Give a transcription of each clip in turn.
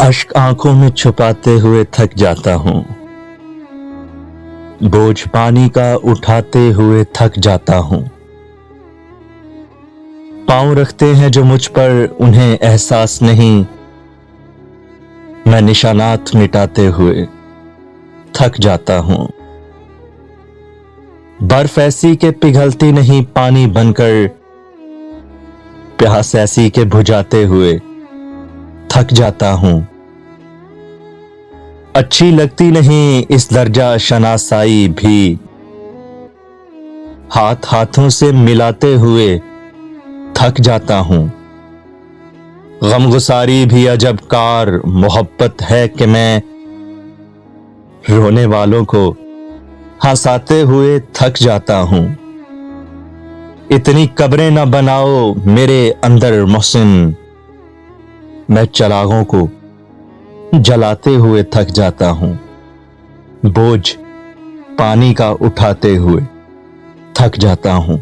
अश्क आंखों में छुपाते हुए थक जाता हूं, बोझ पानी का उठाते हुए थक जाता हूं। पांव रखते हैं जो मुझ पर, उन्हें एहसास नहीं, मैं निशानात मिटाते हुए थक जाता हूं। बर्फ ऐसी के पिघलती नहीं पानी बनकर, प्यास ऐसी के बुझाते हुए थक जाता हूं। अच्छी लगती नहीं इस दर्जा शनासाई भी, हाथ हाथों से मिलाते हुए थक जाता हूं। गमगुसारी भी अजब कार मोहब्बत है कि मैं रोने वालों को हंसाते हुए थक जाता हूं। इतनी कब्रें न बनाओ मेरे अंदर मोहसिन, मैं चिरागों को जलाते हुए थक जाता हूं। बोझ पानी का उठाते हुए थक जाता हूं।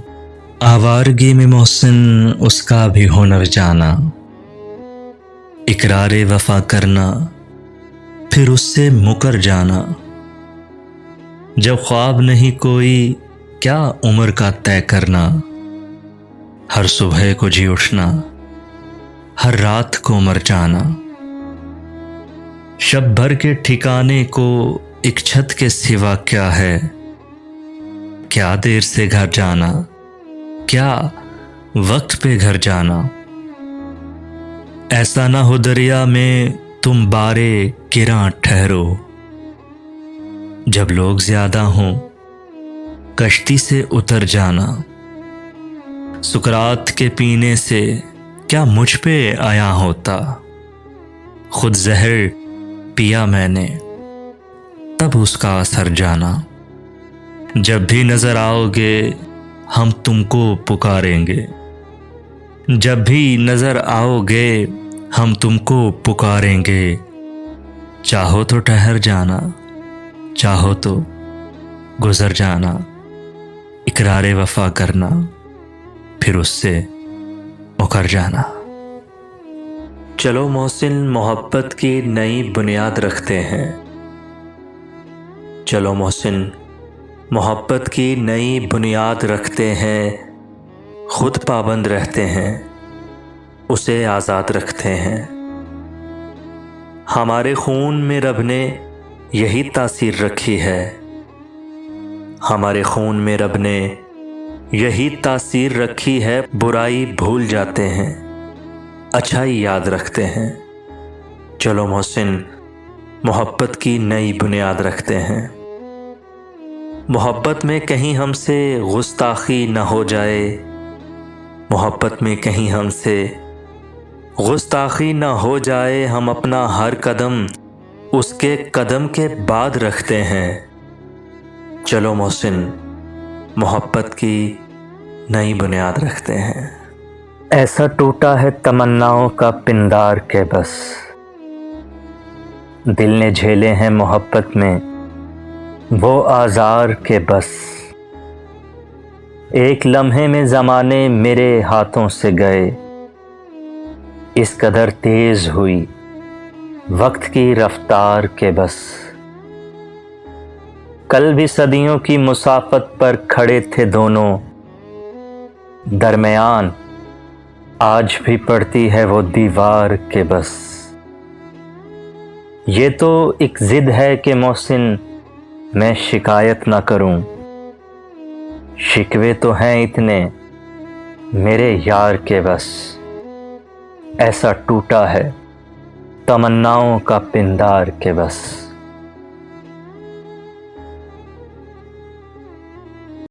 आवारगी में मोहसिन उसका भी हुनर जाना, इकरारे वफा करना फिर उससे मुकर जाना। जब ख्वाब नहीं कोई क्या उम्र का तय करना, हर सुबह को जी उठना हर रात को मर जाना। शब भर के ठिकाने को एक छत के सिवा क्या है, क्या देर से घर जाना, क्या वक्त पे घर जाना। ऐसा ना हो दरिया में तुम बारे गिरां ठहरो, जब लोग ज्यादा हों कश्ती से उतर जाना। सुकरात के पीने से क्या मुझ पे आया होता, खुद जहर पिया मैंने तब उसका असर जाना। जब भी नजर आओगे हम तुमको पुकारेंगे, जब भी नजर आओगे हम तुमको पुकारेंगे। चाहो तो ठहर जाना, चाहो तो गुजर जाना। इकरारे वफा करना फिर उससे मुकर जाना। चलो मोहसिन मोहब्बत की नई बुनियाद रखते हैं, चलो मोहसिन मोहब्बत की नई बुनियाद रखते हैं। खुद पाबंद रहते हैं, उसे आज़ाद रखते हैं। हमारे खून में रब ने यही तासीर रखी है, हमारे खून में रब ने यही तासीर रखी है। बुराई भूल जाते हैं, अच्छाई याद रखते हैं। चलो मोहसिन मोहब्बत की नई बुनियाद रखते हैं। मोहब्बत में कहीं हमसे गुस्ताखी न हो जाए, मोहब्बत में कहीं हमसे गुस्ताखी न हो जाए। हम अपना हर कदम उसके कदम के बाद रखते हैं। चलो मोहसिन मोहब्बत की नई बुनियाद रखते हैं। ऐसा टूटा है तमन्नाओं का पिंडार के बस, दिल ने झेले हैं मोहब्बत में वो आज़ार के बस। एक लम्हे में ज़माने मेरे हाथों से गए, इस कदर तेज हुई वक्त की रफ्तार के बस। कल भी सदियों की मुसाफत पर खड़े थे दोनों, दरमियान आज भी पड़ती है वो दीवार के बस। ये तो एक जिद है कि मोहसिन मैं शिकायत ना करूं, शिकवे तो हैं इतने मेरे यार के बस। ऐसा टूटा है तमन्नाओं का पिंडार के बस।